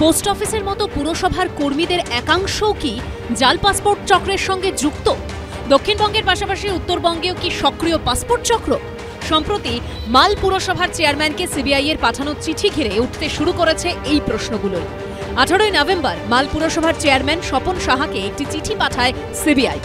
Post অফিসের মতো পুরসভার কর্মীদের একাংশও কি জাল পাসপোর্ট চক্রের সঙ্গে যুক্ত? দক্ষিণবঙ্গের পাশাপাশি উত্তরবঙ্গেও কি সক্রিয় পাসপোর্ট চক্র? সম্প্রতি মাল পুরসভার চেয়ারম্যানকে সিবিআই এর পাঠানো চিঠি ঘিরে উঠতে শুরু করেছে এই প্রশ্নগুলোই। 18 নভেম্বর মাল পুরসভার চেয়ারম্যান স্বপন সাহাকে একটি চিঠি পাঠায় সিবিআই।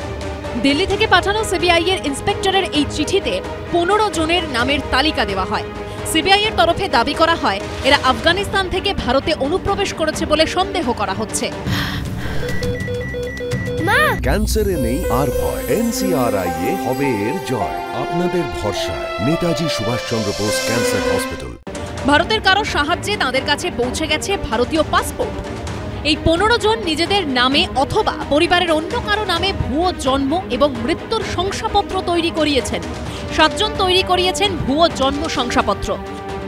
দিল্লি থেকে পাঠানো সিবিআই এর ইন্সপেক্টরের এই চিঠিতে 15 জনের নামের তালিকা দেওয়া হয়। সিবিআই এর তরফে দাবি করা হয় এরা আফগানিস্তান থেকে ভারতে অনুপ্রবেশ করেছে বলে সন্দেহ করা হচ্ছে। ক্যান্সারে নেই আর ভয়, NCRI এ হবে এর জয়। আপনাদের ভরসা নেতাজি সুভাষচন্দ্র বোস ক্যান্সার হসপিটাল। ভারতের কারো সাহায্যে তাদের কাছে পৌঁছে গেছে ভারতীয় পাসপোর্ট। এই 15 জন নিজেদের নামে অথবা পরিবারের অন্য কারো নামে ভুয়ো জন্ম এবং মৃত্যুর শংসাপত্র তৈরি করিয়েছেন। 7 জন তৈরি করিয়েছেন ভুয়ো জন্ম শংসাপত্র।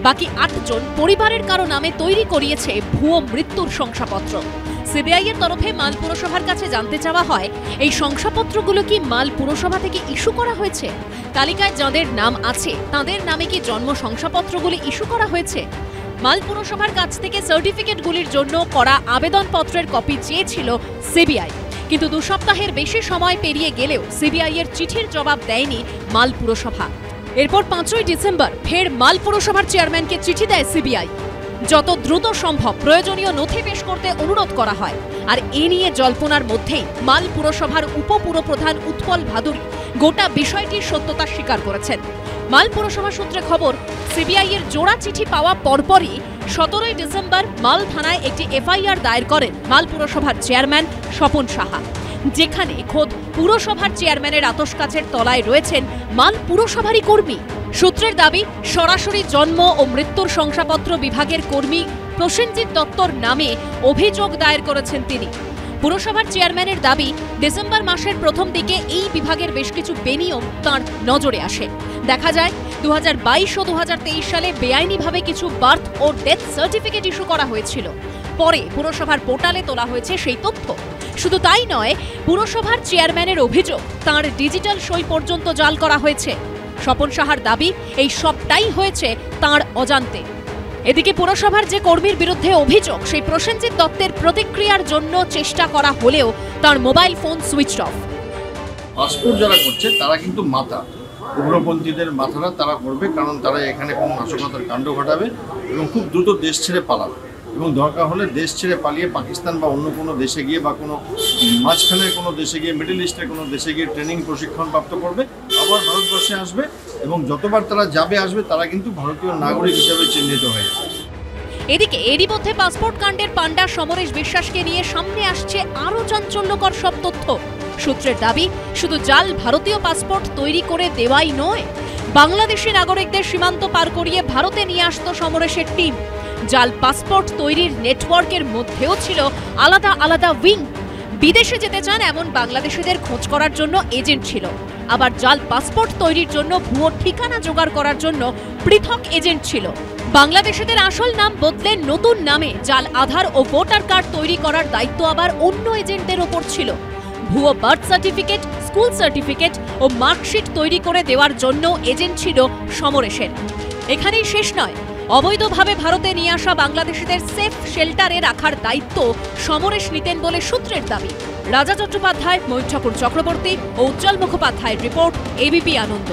বাকি 8 জন পরিবারের কারো নামে তৈরি করিয়েছে ভুয়ো মৃত্যুর শংসাপত্র। সিবিআই এর তরফে মাল পুরসভার কাছে জানতে চাওয়া হয় এই শংসাপত্রগুলো কি মাল পুরসভা থেকে ইস্যু করা হয়েছে? তালিকায় যাদের নাম আছে তাদের নামে কি জন্ম শংসাপত্রগুলি ইস্যু করা হয়েছে? মাল পুরসভার কাছ থেকে সার্টিফিকেটগুলির জন্য করা আবেদনপত্রের কপি চেয়েছিল সিবিআই, কিন্তু 2 সপ্তাহের বেশি সময় পেরিয়ে গেলেও সিবিআই এর চিঠির জবাব দেয়নি মাল পুরসভা। এরপর 5ই ডিসেম্বর ফের মাল পুরসভার চেয়ারম্যানকে চিঠি দেয় সিবিআই। যত দ্রুত সম্ভব প্রয়োজনীয় নথি পেশ করতে অনুরোধ করা হয়। আর এ নিয়ে জল্পনার মধ্যেই মাল পুরসভার উপপুরপ্রধান উৎপল ভাদুরী গোটা বিষয়টির সত্যতা স্বীকার করেছেন। মাল পুরসভা সূত্রে খবর, সিবিআই এর জোড়া চিঠি পাওয়া পরপরই 17ই ডিসেম্বর মাল থানায় একটি এফআইআর দায়ের করেন মাল পুরসভার চেয়ারম্যান স্বপন সাহা, যেখানে খোদ পুরসভার চেয়ারম্যানের আতশকাচের তলায় রয়েছেন মাল পুরসভারই কর্মী। সূত্রের দাবি, সরাসরি জন্ম ও মৃত্যুর শংসাপত্র বিভাগের কর্মী প্রসেনজিৎ দত্তর নামে অভিযোগ দায়ের করেছেন তিনি। পুরসভার চেয়ারম্যানের দাবি, ডিসেম্বর মাসের প্রথম দিকে এই বিভাগের বেশ কিছু বেনিয়ম তাঁর নজরে আসে। দেখা যায় 2022 ও 2023 সালে বেআইনিভাবে কিছু বার্থ ও ডেথ সার্টিফিকেট ইস্যু করা হয়েছিল। পরে পুরসভার পোর্টালে তোলা হয়েছে সেই তথ্য। শুধু তাই নয়, পুরসভার চেয়ারম্যানের অভিযোগ তাঁর ডিজিটাল সই পর্যন্ত জাল করা হয়েছে। স্বপন সাহার দাবি, এই সবটাই হয়েছে তাঁর অজান্তে। এদিকে পুরসভার যে কর্মীর বিরুদ্ধে অভিযোগ, সেই প্রসেনজিৎ দত্তের প্রতিক্রিয়ার জন্য চেষ্টা করা হলেও তার mobile phone switch off. Passport যারা করছে তারা কিন্তু মাথা, উগ্রপন্থীদের মাথারা তারা করবে, কারণ তারা এখানে কোনো নাশকতার কাণ্ড ঘটাবে এবং খুব দ্রুত দেশ ছেড়ে পালাবে, এবং দরকার হলে দেশ ছেড়ে পালিয়ে পাকিস্তান বা অন্য কোনো দেশে গিয়ে বা কোনো মাঝখানের কোনো দেশে গিয়ে, মিডল ইস্টের কোনো দেশে গিয়ে ট্রেনিং প্রশিক্ষণ প্রাপ্ত করবে, আবার ভারতবর্ষে আসবে, এবং যতবার তারা আসবে তারা কিন্তু ভারতীয় নাগরিক হিসেবে চিহ্নিত হয়ে যাবে। এদিকে এরই মধ্যে পাসপোর্ট কাণ্ডের পাণ্ডা সমরেশ বিশ্বাসকে নিয়ে সামনে আসছে আরও চাঞ্চল্যকর সব তথ্য। সূত্রের দাবি, শুধু জাল ভারতীয় পাসপোর্ট তৈরি করে দেওয়াই নয়, বাংলাদেশি নাগরিকদের সীমান্ত পার করিয়ে ভারতে নিয়ে আসতো সমরেশের টিম। জাল পাসপোর্ট তৈরির নেটওয়ার্কের মধ্যেও ছিল আলাদা আলাদা উইং। বিদেশে যেতে চান এমন বাংলাদেশিদের খোঁজ করার জন্য এজেন্ট ছিল, আবার জাল পাসপোর্ট তৈরির জন্য ভুয়ো ঠিকানা জোগাড় করার জন্য পৃথক এজেন্ট ছিল। বাংলাদেশিদের আসল নাম বদলে নতুন নামে জাল আধার ও ভোটার কার্ড তৈরি করার দায়িত্ব আবার অন্য এজেন্টদের ওপর ছিল। ভুয়ো বার্থ সার্টিফিকেট, স্কুল সার্টিফিকেট ও মার্কশিট তৈরি করে দেওয়ার জন্য এজেন্ট ছিল সমরেশের। এখানেই শেষ নয়, অবৈধভাবে ভারতে নিয়ে আসা বাংলাদেশিদের সেফ শেল্টারে রাখার দায়িত্ব সমরেশ নিতেন বলে সূত্রের দাবি। রাজা চট্টোপাধ্যায়, ময়ূর ঠাকুর চক্রবর্তী ও উজ্জ্বল মুখোপাধ্যায়ের রিপোর্ট, এবিপি আনন্দ।